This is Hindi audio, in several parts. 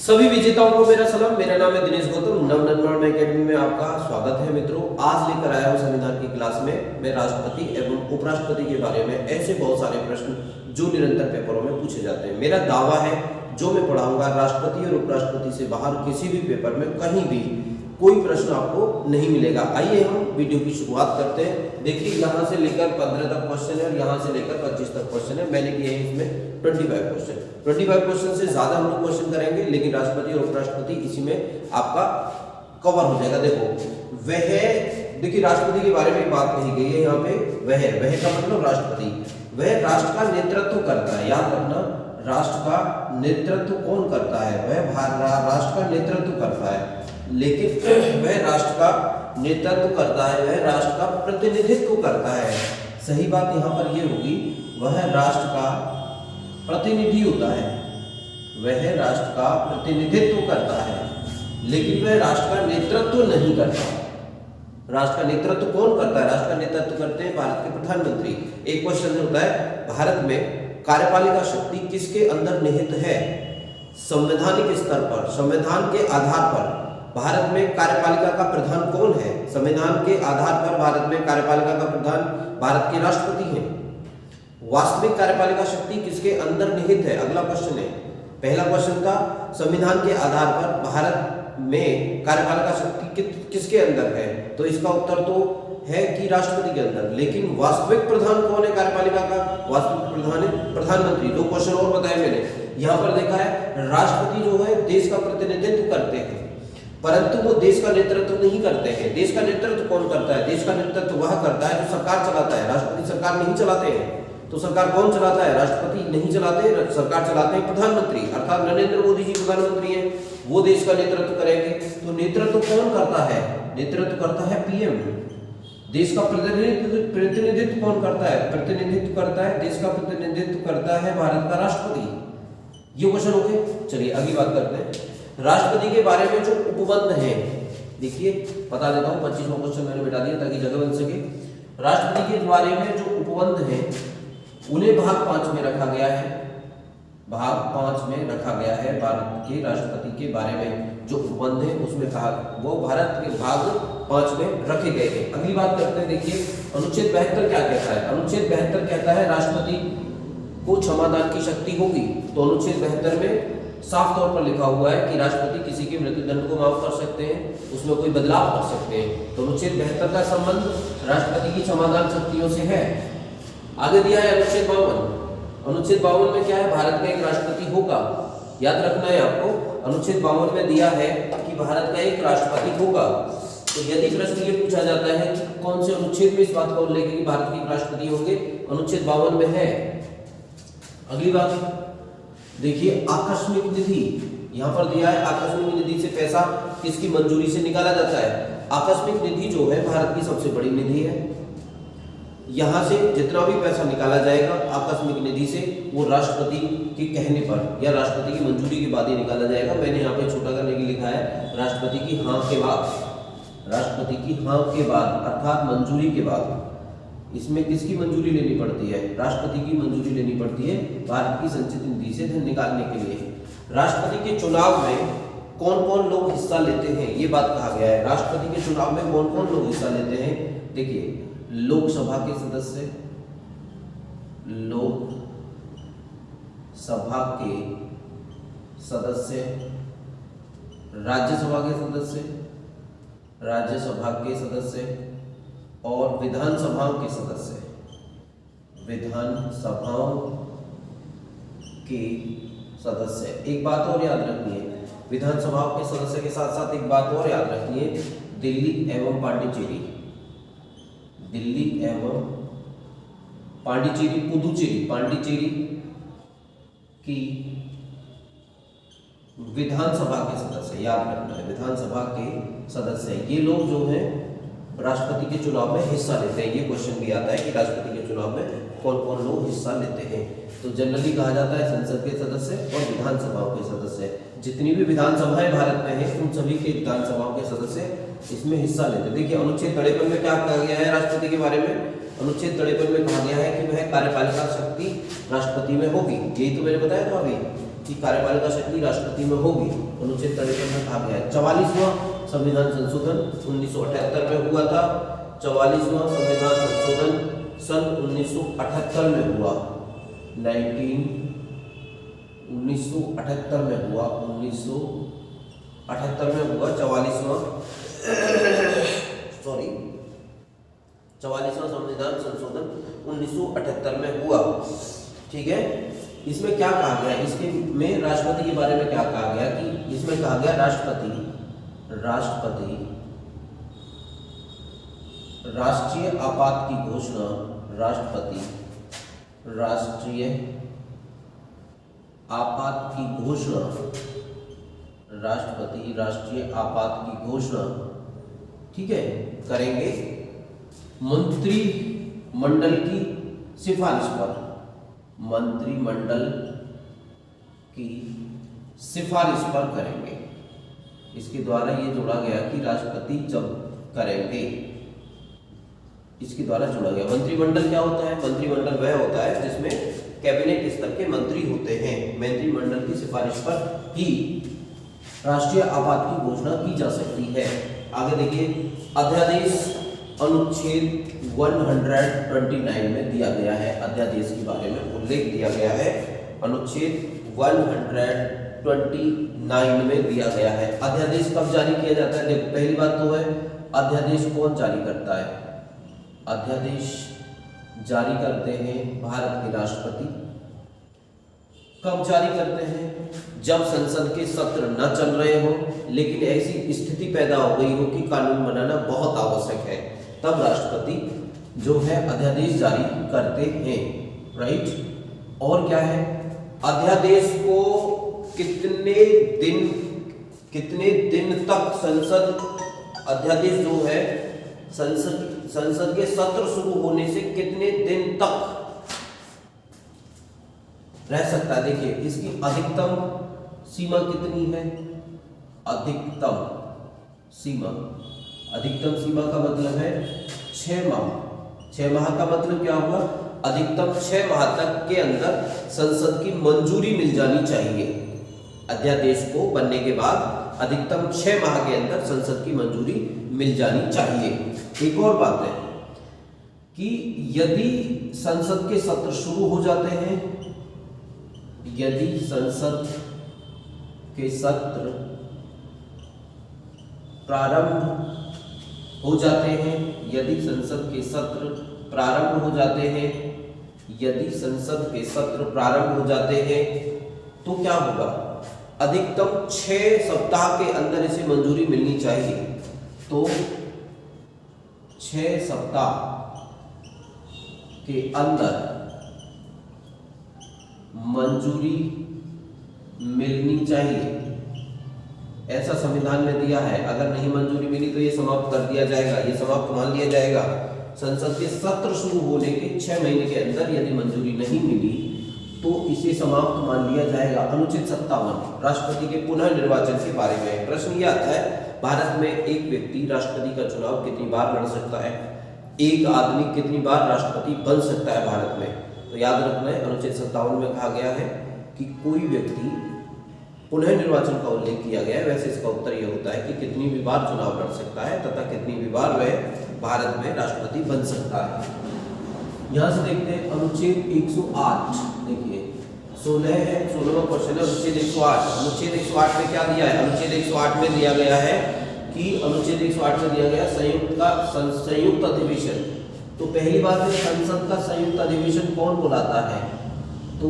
सभी विजेताओं को मेरा सलाम। मेरा नाम है दिनेश गौतम। नवनिर्माण एकेडमी में आपका स्वागत है मित्रों। आज लेकर आया हूं संविधान की क्लास में मैं राष्ट्रपति एवं उपराष्ट्रपति के बारे में ऐसे बहुत सारे प्रश्न जो निरंतर पेपरों में पूछे जाते हैं। मेरा दावा है जो मैं पढ़ाऊंगा राष्ट्रपति और उपराष्ट्रपति से बाहर किसी भी पेपर में कहीं भी कोई प्रश्न आपको नहीं मिलेगा। आइए हम वीडियो की शुरुआत करते हैं। देखिए यहाँ से लेकर 15 तक क्वेश्चन है और यहाँ से लेकर 25 तक क्वेश्चन है। मैंने किए हैं इसमें 25 क्वेश्चन। 25 क्वेश्चन से ज्यादा हम लोग क्वेश्चन करेंगे, लेकिन राष्ट्रपति और उपराष्ट्रपति इसी में आपका कवर हो जाएगा। देखिए राष्ट्रपति के बारे में बात कही गई है यहाँ पे। वह का मतलब राष्ट्रपति, वह राष्ट्र का नेतृत्व करता है। याद रखना, राष्ट्र का नेतृत्व कौन करता है? वह राष्ट्र का नेतृत्व करता है, लेकिन वह राष्ट्र का नेतृत्व करता है, वह राष्ट्र का प्रतिनिधित्व करता है। सही बात यहाँ पर यह होगी, वह राष्ट्र का प्रतिनिधि होता है, वह राष्ट्र का प्रतिनिधित्व करता है, लेकिन वह राष्ट्र का नेतृत्व नहीं करता। राष्ट्र का नेतृत्व कौन करता है? राष्ट्र का नेतृत्व करते हैं भारत के प्रधानमंत्री। एक क्वेश्चन होता है, भारत में कार्यपालिका शक्ति किसके अंदर निहित है? संवैधानिक स्तर पर, संविधान के आधार पर भारत में कार्यपालिका का प्रधान कौन है? संविधान के आधार पर भारत में कार्यपालिका का प्रधान भारत के राष्ट्रपति हैं। वास्तविक कार्यपालिका शक्ति किसके अंदर निहित है? अगला क्वेश्चन है। पहला क्वेश्चन था संविधान के आधार पर भारत में कार्यपालिका शक्ति किसके अंदर है, तो इसका उत्तर तो है कि राष्ट्रपति के अंदर। लेकिन वास्तविक प्रधान कौन है कार्यपालिका का? वास्तविक प्रधान है प्रधानमंत्री। दो क्वेश्चन और बताए मैंने। यहाँ पर देखा है राष्ट्रपति जो है देश का प्रतिनिधित्व करते हैं, परंतु वो देश का नेतृत्व नहीं करते हैं। देश का नेतृत्व कौन करता है? देश का नेतृत्व वह करता है जो सरकार चलाता है। राष्ट्रपति सरकार नहीं चलाते हैं, तो सरकार कौन चलाता है? राष्ट्रपति नहीं चलाते, सरकार चलाते हैं प्रधानमंत्री, अर्थात नरेंद्र मोदी जी प्रधानमंत्री हैं, वो देश का नेतृत्व करेंगे। तो नेतृत्व कौन करता है? नेतृत्व करता है पीएम। देश का प्रतिनिधित्व कौन करता है? प्रतिनिधित्व करता है, देश का प्रतिनिधित्व करता है भारत का राष्ट्रपति। ये क्वेश्चन हो गए। चलिए अगली बात करते हैं। राष्ट्रपति के बारे में जो उपबंध है, देखिए बता देता हूँ। 25वां क्वेश्चन मैंने बिठा दिया ताकि जगह बन सके। राष्ट्रपति के बारे में जो उपबंध है उन्हें भाग 5 में रखा गया है। भाग 5 में रखा गया है। भारत के राष्ट्रपति के बारे में जो उपबंध है उसमें कहा वो भारत के भाग 5 में रखे गए हैं। अगली बात करते हैं। देखिए अनुच्छेद 72 क्या कहता है? अनुच्छेद 72 कहता है राष्ट्रपति को क्षमादान की शक्ति होगी। तो अनुच्छेद 72 में साफ तौर पर लिखा हुआ है कि राष्ट्रपति किसी के मृत्युदंड को माफ कर सकते हैं, उसमें कोई बदलाव कर सकते हैं। तो अनुच्छेद 72 का संबंध राष्ट्रपति की क्षमादान शक्तियों से है। आगे दिया है अनुच्छेद 52। अनुच्छेद 52 में क्या है? भारत का एक राष्ट्रपति होगा। याद रखना है आपको, अनुच्छेद 52 में दिया है कि भारत का एक राष्ट्रपति होगा। तो यदि प्रश्न ये पूछा जाता है कि कौन से अनुच्छेद में इस बात को उल्लेख है कि भारत के एक राष्ट्रपति होंगे, अनुच्छेद 52 में है। अगली बात देखिए, आकस्मिक निधि यहाँ पर दिया है। आकस्मिक निधि से पैसा किसकी मंजूरी से निकाला जाता है? आकस्मिक निधि जो है भारत की सबसे बड़ी निधि है। यहाँ से जितना भी पैसा निकाला जाएगा आकस्मिक निधि से, वो राष्ट्रपति के कहने पर या राष्ट्रपति की मंजूरी के बाद ही निकाला जाएगा। मैंने यहाँ पे छोटा करने के लिए लिखा है राष्ट्रपति की हाँ के बाद। राष्ट्रपति की हाँ के बाद अर्थात मंजूरी के बाद। इसमें किसकी मंजूरी लेनी पड़ती है? राष्ट्रपति की मंजूरी लेनी पड़ती है भारत की संचित निधि से धन निकालने के लिए। राष्ट्रपति के चुनाव में कौन कौन लोग हिस्सा लेते हैं, ये बात कहा गया है। राष्ट्रपति के चुनाव में कौन कौन लोग हिस्सा लेते हैं? देखिए, लोकसभा के सदस्य, लोकसभा के सदस्य, राज्यसभा के सदस्य, राज्यसभा के सदस्य और विधानसभाओं के सदस्य, विधानसभाओं के सदस्य। एक बात और याद रखनी है, विधानसभाओं के सदस्य के साथ साथ एक बात और याद रखनी है, दिल्ली एवं पांडिचेरी, दिल्ली एवं पांडिचेरी, पुदुचेरी, पांडिचेरी की विधानसभा के सदस्य। याद रखना है विधानसभा के सदस्य। ये लोग जो हैं राष्ट्रपति के चुनाव में हिस्सा लेते हैं। ये क्वेश्चन भी आता है कि राष्ट्रपति के चुनाव में कौन कौन लोग हिस्सा लेते हैं। तो जनरली कहा जाता है संसद के सदस्य और विधानसभाओं के सदस्य। जितनी भी विधानसभाएं भारत में हैं उन सभी के विधानसभाओं के सदस्य इसमें हिस्सा लेते हैं। देखिए अनुच्छेद 53 में क्या कहा गया है राष्ट्रपति के बारे में? अनुच्छेद 53 में कहा गया है कि वह कार्यपालिका शक्ति राष्ट्रपति में होगी। यही तो मैंने बताया था अभी। की कार्यपालिका शक्ति राष्ट्रपति में होगी, अनुच्छेद 53 में कहा गया है। 44वां संविधान संशोधन 1978 में हुआ था। 44वां संविधान संशोधन सन 1978 में हुआ, 1978 में हुआ, 1978 में हुआ 44वां 44वां संविधान संशोधन 1978 में हुआ। ठीक है, इसमें क्या कहा गया, इसके में राष्ट्रपति के बारे में क्या कहा गया कि इसमें कहा गया राष्ट्रपति राष्ट्रीय आपात की घोषणा, राष्ट्रीय आपात की घोषणा, राष्ट्रपति राष्ट्रीय आपात की घोषणा, ठीक है, करेंगे मंत्रिमंडल की सिफारिश पर, मंत्रिमंडल की सिफारिश पर करेंगे। इसके द्वारा ये जोड़ा गया कि राष्ट्रपति जब करेंगे, इसके द्वारा जोड़ा गया। मंत्रिमंडल क्या होता है? मंत्रिमंडल वह होता है जिसमें कैबिनेट स्तर के मंत्री होते हैं। मंत्रिमंडल की सिफारिश पर ही राष्ट्रीय आपात की घोषणा की जा सकती है। आगे देखिए, अध्यादेश अनुच्छेद 129 में दिया गया है, अध्यादेश के बारे में उल्लेख दिया गया है, अनुच्छेद 129 में दिया गया है। अध्यादेश कब जारी किया जाता है? देखो, पहली बात तो है अध्यादेश कौन जारी करता है? अध्यादेश जारी करते हैं भारत के राष्ट्रपति। कब जारी करते हैं? जब संसद के सत्र न चल रहे हो, लेकिन ऐसी स्थिति पैदा हो गई हो कि कानून बनाना बहुत आवश्यक है, तब राष्ट्रपति जो है अध्यादेश जारी करते हैं, राइट। और क्या है, अध्यादेश को कितने दिन तक संसद, अध्यादेश जो है संसद के सत्र शुरू होने से कितने दिन तक रह सकता है? देखिए, इसकी अधिकतम सीमा कितनी है? अधिकतम सीमा का मतलब है 6 माह। 6 माह का मतलब क्या हुआ? अधिकतम 6 माह तक के अंदर संसद की मंजूरी मिल जानी चाहिए। अध्यादेश को बनने के बाद अधिकतम 6 माह के अंदर संसद की मंजूरी मिल जानी चाहिए। एक और बात है कि यदि संसद के सत्र शुरू हो जाते हैं, यदि संसद के सत्र प्रारंभ हो जाते हैं, यदि संसद के सत्र प्रारंभ हो जाते हैं, यदि संसद के सत्र प्रारंभ हो जाते हैं तो क्या होगा? अधिकतम 6 सप्ताह के अंदर इसे मंजूरी मिलनी चाहिए। तो 6 सप्ताह के अंदर मंजूरी मिलनी चाहिए, ऐसा संविधान में दिया है। अगर नहीं मंजूरी मिली तो ये समाप्त कर दिया जाएगा, ये समाप्त मान लिया जाएगा। संसद के सत्र शुरू होने के 6 महीने के अंदर यदि मंजूरी नहीं मिली तो इसे समाप्त मान लिया जाएगा। अनुच्छेद 57 राष्ट्रपति के पुनः निर्वाचन के बारे में प्रश्न यह आता है, भारत में एक व्यक्ति राष्ट्रपति का चुनाव कितनी बार लड़ सकता है? एक आदमी कितनी बार राष्ट्रपति बन सकता है भारत में? तो याद रखना है, अनुच्छेद 57 में कहा गया है कि कोई व्यक्ति, पुनः निर्वाचन का उल्लेख किया गया है। वैसे इसका उत्तर यह होता है कि कितनी भी बार चुनाव लड़ सकता है तथा कितनी भी बार वह भारत में राष्ट्रपति बन सकता है। यहां से देखते हैं अनुच्छेद 108, देखिए 16 है, 16वां क्वेश्चन है अनुच्छेद 108। अनुच्छेद 108 में क्या दिया है? अनुच्छेद 108 में दिया गया है कि अनुच्छेद 108 में दिया गया संयुक्त अधिवेशन। तो पहली बात है, संसद का संयुक्त अधिवेशन कौन बुलाता है? तो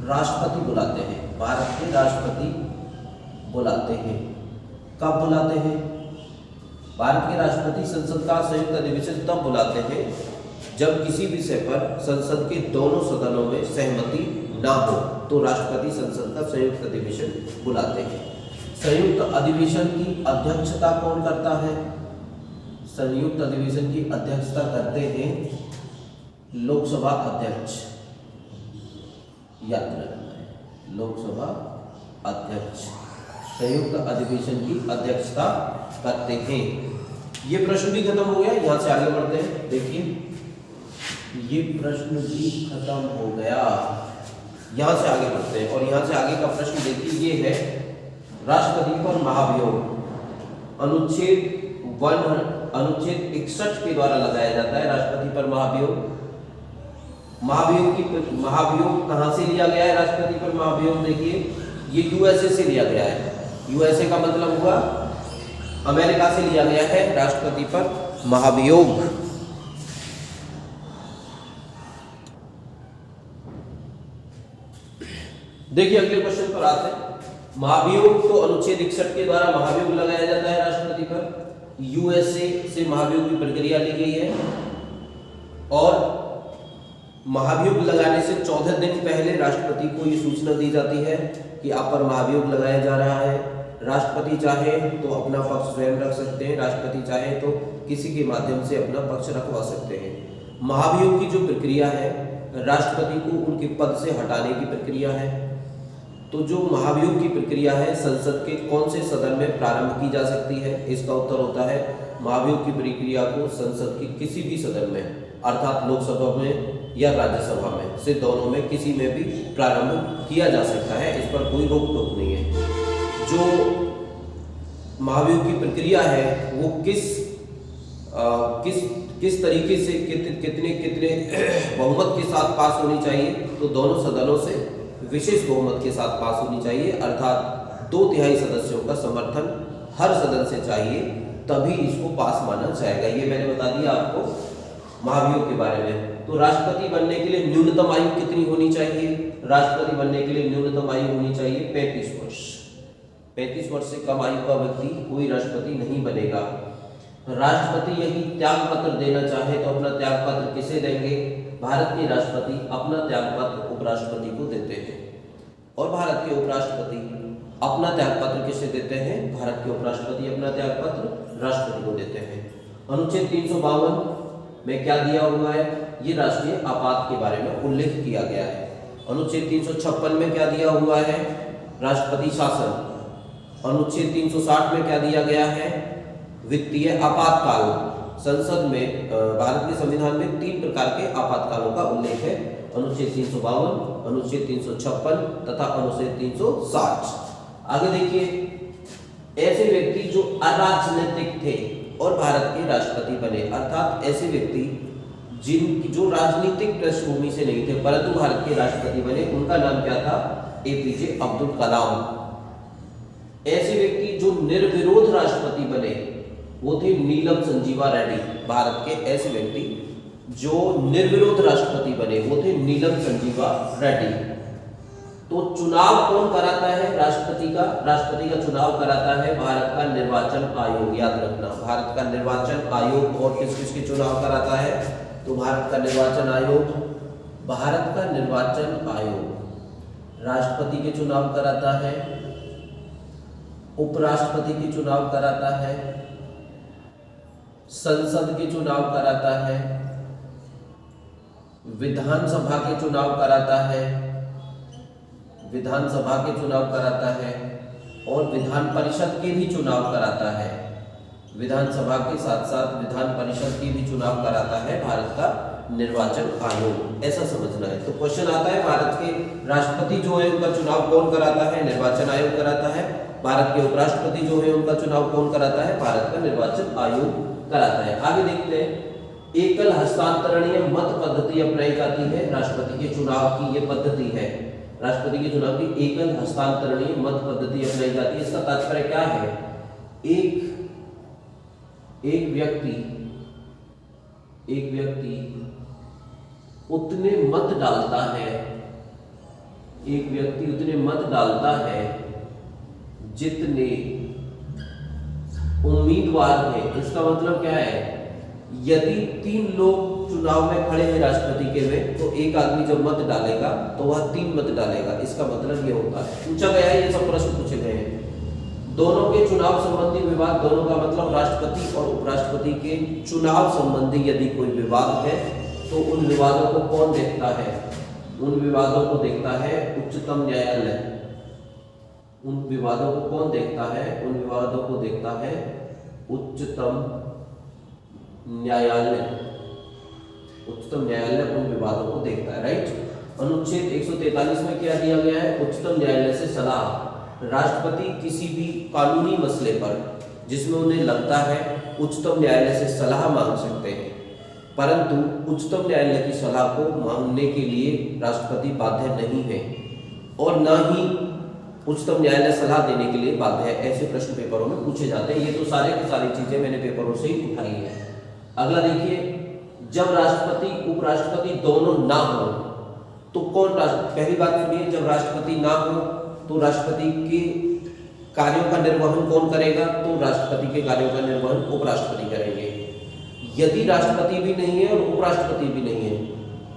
राष्ट्रपति बुलाते हैं, भारत के राष्ट्रपति बुलाते हैं। कब बुलाते हैं? भारत के राष्ट्रपति संसद का संयुक्त अधिवेशन तब बुलाते हैं जब किसी विषय पर संसद के दोनों सदनों में सहमति ना हो, तो राष्ट्रपति संसद का संयुक्त अधिवेशन बुलाते हैं। संयुक्त अधिवेशन की अध्यक्षता कौन करता है? संयुक्त अधिवेशन की अध्यक्षता करते हैं लोकसभा अध्यक्ष, याद रखना है, लोकसभा अध्यक्ष संयुक्त अधिवेशन की अध्यक्षता करते हैं। ये प्रश्न भी खत्म हो गया। यहां से आगे बढ़ते हैं। देखिए, ये प्रश्न भी खत्म हो गया। यहां से आगे बढ़ते हैं और यहां से आगे का प्रश्न देखिए, ये है राष्ट्रपति पर महाभियोग अनुच्छेद 61 के द्वारा लगाया जाता है। राष्ट्रपति पर महाभियोग कहां से लिया गया है? राष्ट्रपति पर महाभियोग देखिए ये यूएसए से लिया गया है। यूएसए का मतलब हुआ अमेरिका से लिया गया है राष्ट्रपति पर महाभियोग। देखिए अगले क्वेश्चन पर आते हैं। महाभियोग तो अनुच्छेद 61 के द्वारा महाभियोग लगाया जाता है राष्ट्रपति पर। यूएसए से महाभियोग की प्रक्रिया ली गई है और महाभियोग लगाने से 14 दिन पहले राष्ट्रपति को ये सूचना दी जाती है कि आप पर महाभियोग लगाया जा रहा है। राष्ट्रपति चाहे तो अपना पक्ष स्वयं रख सकते हैं, राष्ट्रपति चाहे तो किसी के माध्यम से अपना पक्ष रखवा सकते हैं। महाभियोग की जो प्रक्रिया है राष्ट्रपति को उनके पद से हटाने की प्रक्रिया है। तो जो महाभियोग की प्रक्रिया है संसद के कौन से सदन में प्रारंभ की जा सकती है? इसका उत्तर होता है महाभियोग की प्रक्रिया को संसद के किसी भी सदन में, अर्थात लोकसभा में या राज्यसभा में से दोनों में किसी में भी प्रारंभ किया जा सकता है। इस पर कोई रोक टोक नहीं है। जो महाभियोग की प्रक्रिया है वो किस तरीके से कितने बहुमत के साथ पास होनी चाहिए? तो दोनों सदनों से विशेष बहुमत के साथ पास होनी चाहिए, अर्थात 2/3 सदस्यों का समर्थन हर सदन से चाहिए, तभी इसको पास माना जाएगा। ये मैंने बता दिया आपको महाभियोग के बारे में। तो राष्ट्रपति बनने के लिए न्यूनतम आयु कितनी होनी चाहिए? राष्ट्रपति बनने के लिए न्यूनतम आयु होनी चाहिए 35 वर्ष। 35 वर्ष से कम आयु का व्यक्ति कोई राष्ट्रपति नहीं बनेगा। राष्ट्रपति यदि त्याग पत्र देना चाहे तो अपना त्याग पत्र किसे देंगे? भारत के राष्ट्रपति अपना त्याग पत्र उपराष्ट्रपति को देते हैं और भारत के उपराष्ट्रपति अपना त्याग पत्र किसे देते हैं? भारत के उपराष्ट्रपति अपना त्याग पत्र राष्ट्रपति को देते हैं। अनुच्छेद 352 में क्या दिया हुआ है? ये राष्ट्रीय आपात के बारे में उल्लेख किया गया है। अनुच्छेद 356 में क्या दिया हुआ है? राष्ट्रपति शासन। अनुच्छेद 360 में क्या दिया गया है? वित्तीय आपातकाल। संसद में भारत के संविधान में 3 प्रकार के आपातकालों का उल्लेख है, अनुच्छेद 352, अनुच्छेद 356 तथा अनुच्छेद 360। आगे देखिए, ऐसे व्यक्ति जो अराजनीतिक थे और भारत के राष्ट्रपति बने, अर्थात ऐसे व्यक्ति जो राजनीतिक पृष्ठभूमि से नहीं थे परंतु भारत के राष्ट्रपति बने, उनका नाम क्या था? एपीजे अब्दुल कलाम। ऐसे व्यक्ति जो निर्विरोध राष्ट्रपति बने वो थे नीलम संजीवा रेड्डी। भारत के ऐसे व्यक्ति जो निर्विरोध राष्ट्रपति बने वो थे नीलम संजीवा रेड्डी। तो चुनाव कौन कराता है राष्ट्रपति का? राष्ट्रपति का चुनाव कराता है भारत का निर्वाचन आयोग। याद रखना, भारत का निर्वाचन आयोग। और किस किस के चुनाव कराता है? तो भारत का निर्वाचन आयोग राष्ट्रपति के चुनाव कराता है, उपराष्ट्रपति के चुनाव कराता है, संसद के चुनाव कराता है, विधानसभा के चुनाव कराता है, और विधान परिषद के भी चुनाव कराता है। विधानसभा के साथ साथ विधान परिषद के भी चुनाव कराता है भारत का निर्वाचन आयोग। ऐसा समझना है। तो क्वेश्चन आता है, भारत के राष्ट्रपति जो है उनका चुनाव कौन कराता है? निर्वाचन आयोग कराता है। भारत के उपराष्ट्रपति जो है उनका चुनाव कौन कराता है? भारत का निर्वाचन आयोग कराता है। आगे देखते हैं, एकल हस्तांतरणीय मत पद्धति अपनाई जाती है। राष्ट्रपति के चुनाव की ये पद्धति है, राष्ट्रपति के चुनाव की एकल हस्तांतरणीय मत पद्धति अपनाई जाती है। इसका तात्पर्य क्या है? एक व्यक्ति उतने मत डालता है, जितने उम्मीदवार हैं। इसका मतलब क्या है? यदि 3 लोग चुनाव में खड़े हैं राष्ट्रपति के में, तो एक आदमी जब मत डालेगा तो वह 3 मत डालेगा। इसका मतलब ये होता है। पूछा गया है, ये सब प्रश्न पूछे गए हैं। दोनों के चुनाव संबंधी विवाद, दोनों का मतलब राष्ट्रपति और उपराष्ट्रपति के चुनाव संबंधी यदि कोई विवाद है तो उन विवादों को कौन देखता है? उन विवादों को देखता है उच्चतम न्यायालय। उन विवादों को कौन देखता है? उन विवादों को देखता है उच्चतम न्यायालय। उच्चतम न्यायालय उन विवादों को देखता है, राइट। अनुच्छेद 143 में क्या दिया गया है? उच्चतम न्यायालय से सलाह। राष्ट्रपति किसी भी कानूनी मसले पर जिसमें उन्हें लगता है उच्चतम न्यायालय से सलाह मांग सकते हैं, परंतु उच्चतम न्यायालय की सलाह को मांगने के लिए राष्ट्रपति बाध्य नहीं है और न ही उच्चतम न्यायालय सलाह देने के लिए बाध्य है। ऐसे प्रश्न पेपरों में पूछे जाते हैं। ये तो सारे की सारी चीजें मैंने पेपरों से ही उठाई है। अगला देखिए, जब राष्ट्रपति उपराष्ट्रपति दोनों ना हो तो कौन पहली बात सुनिए, जब राष्ट्रपति ना हो तो राष्ट्रपति के कार्यों का निर्वहन कौन करेगा? तो राष्ट्रपति के कार्यों का निर्वहन उपराष्ट्रपति करेंगे। यदि राष्ट्रपति भी नहीं है और उपराष्ट्रपति भी नहीं है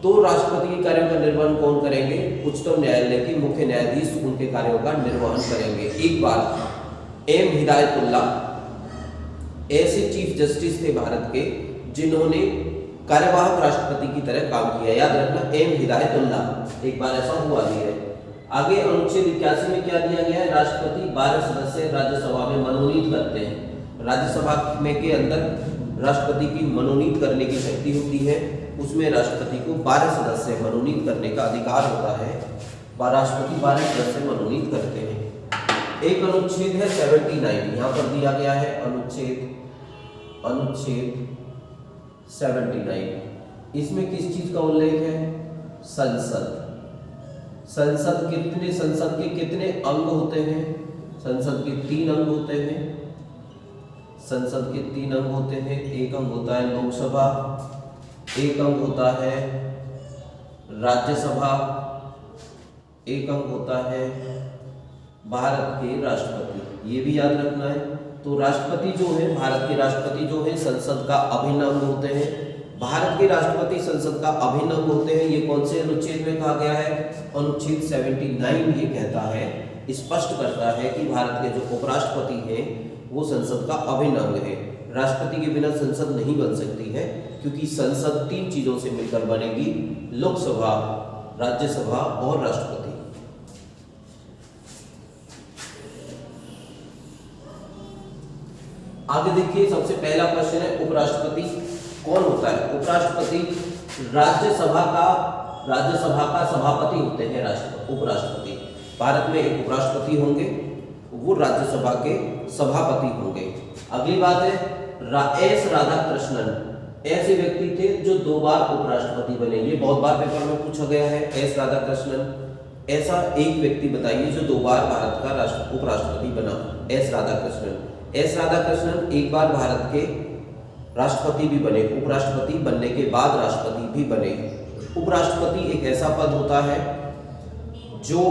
तो राष्ट्रपति के कार्यों का निर्वहन कौन करेंगे? उच्चतम न्यायालय के मुख्य न्यायाधीश उनके कार्यों का निर्वहन करेंगे। एक बार एम हिदायतुल्ला ऐसे चीफ जस्टिस थे भारत के जिन्होंने कार्यवाहक राष्ट्रपति की तरह काम किया। याद रखना, एम हिदायतुल्ला, एक बार ऐसा हुआ भी है। आगे अनुच्छेद 81 में क्या दिया गया है? राष्ट्रपति 12 सदस्य राज्यसभा में मनोनीत करते हैं। राज्यसभा में के अंदर राष्ट्रपति की मनोनीत करने की शक्ति होती है, उसमें राष्ट्रपति को 12 सदस्य मनोनीत करने का अधिकार होता है। राष्ट्रपति 12 सदस्य मनोनीत करते हैं। एक अनुच्छेद है 79, यहाँ पर दिया गया है अनुच्छेद 79। इसमें किस चीज का उल्लेख है? संसद के कितने अंग होते हैं? संसद के 3 अंग होते हैं। संसद के 3 अंग होते हैं। एक अंग होता है लोकसभा, एक अंग होता है राज्यसभा, एक अंग होता है भारत के राष्ट्रपति। ये भी याद रखना है। तो राष्ट्रपति जो है, भारत के राष्ट्रपति जो है संसद का अभिन्न अंग होते हैं। भारत के राष्ट्रपति संसद का अभिन्न अंग होते हैं। ये कौन से अनुच्छेद में कहा गया है? अनुच्छेद 79 ये कहता है, स्पष्ट करता है कि भारत के जो उपराष्ट्रपति हैं वो संसद का अभिन्न अंग है। राष्ट्रपति के बिना संसद नहीं बन सकती है, क्योंकि संसद 3 चीजों से मिलकर बनेगी, लोकसभा, राज्यसभा और राष्ट्रपति। आगे देखिए, सबसे पहला क्वेश्चन है उपराष्ट्रपति कौन होता है? उपराष्ट्रपति राज्यसभा का सभापति होते हैं। उपराष्ट्रपति भारत में एक उपराष्ट्रपति होंगे, वो राज्यसभा के सभापति होंगे। अगली बात है एस राधाकृष्णन, ऐसे व्यक्ति थे जो 2 बार उपराष्ट्रपति बने। ये बहुत बार पेपर में पूछा गया है। एस राधाकृष्णन, ऐसा एक व्यक्ति बताइए जो 2 बार भारत का उपराष्ट्रपति बना। एस राधाकृष्णन एक बार भारत के राष्ट्रपति भी बने, उपराष्ट्रपति बनने के बाद राष्ट्रपति भी बने। उपराष्ट्रपति एक ऐसा पद होता है जो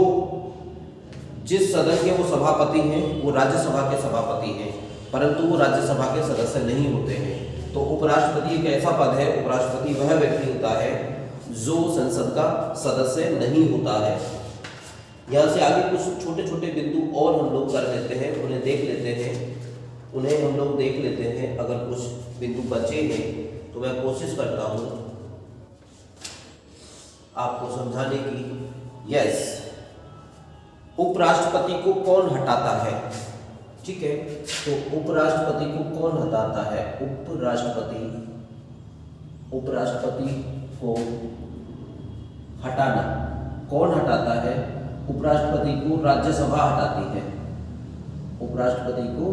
जिस सदन के वो सभापति हैं वो राज्यसभा के सभापति हैं, परंतु वो राज्यसभा के सदस्य नहीं होते हैं। तो उपराष्ट्रपति एक ऐसा पद है, उपराष्ट्रपति वह व्यक्ति होता है जो संसद का सदस्य नहीं होता है। यहाँ से आगे कुछ छोटे छोटे बिंदु और हम लोग कर लेते हैं, उन्हें देख लेते हैं। अगर कुछ बिंदु बचे हैं तो मैं कोशिश करता हूँ आपको समझाने की। यस, उपराष्ट्रपति को कौन हटाता है? ठीक है, तो उपराष्ट्रपति को कौन हटाता है? उपराष्ट्रपति को हटाना कौन हटाता है? उपराष्ट्रपति को राज्यसभा हटाती है। उपराष्ट्रपति को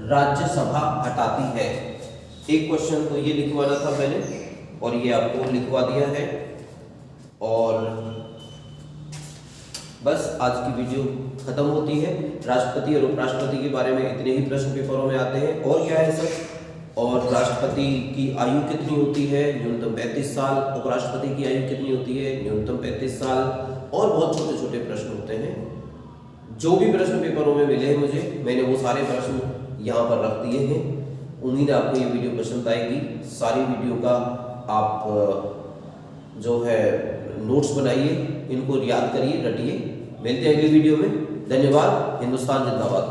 राज्यसभा हटाती है। एक क्वेश्चन तो ये लिखवाना था मैंने और ये आपको लिखवा दिया है। और बस आज की वीडियो खत्म होती है। राष्ट्रपति और उपराष्ट्रपति के बारे में इतने ही प्रश्न पेपरों में आते हैं। और क्या है सर? और राष्ट्रपति की आयु कितनी होती है? न्यूनतम 35 साल। उपराष्ट्रपति की आयु कितनी होती है? न्यूनतम 35 साल। और बहुत छोटे छोटे प्रश्न होते हैं। जो भी प्रश्न पेपरों में मिले हैं मुझे, मैंने वो सारे प्रश्न यहाँ पर रख दिए हैं। उम्मीद है आपको ये वीडियो पसंद आएगी। सारी वीडियो का आप जो है नोट्स बनाइए, इनको याद करिए, रटिए। मिलते हैं अगली वीडियो में। धन्यवाद। हिंदुस्तान जिंदाबाद।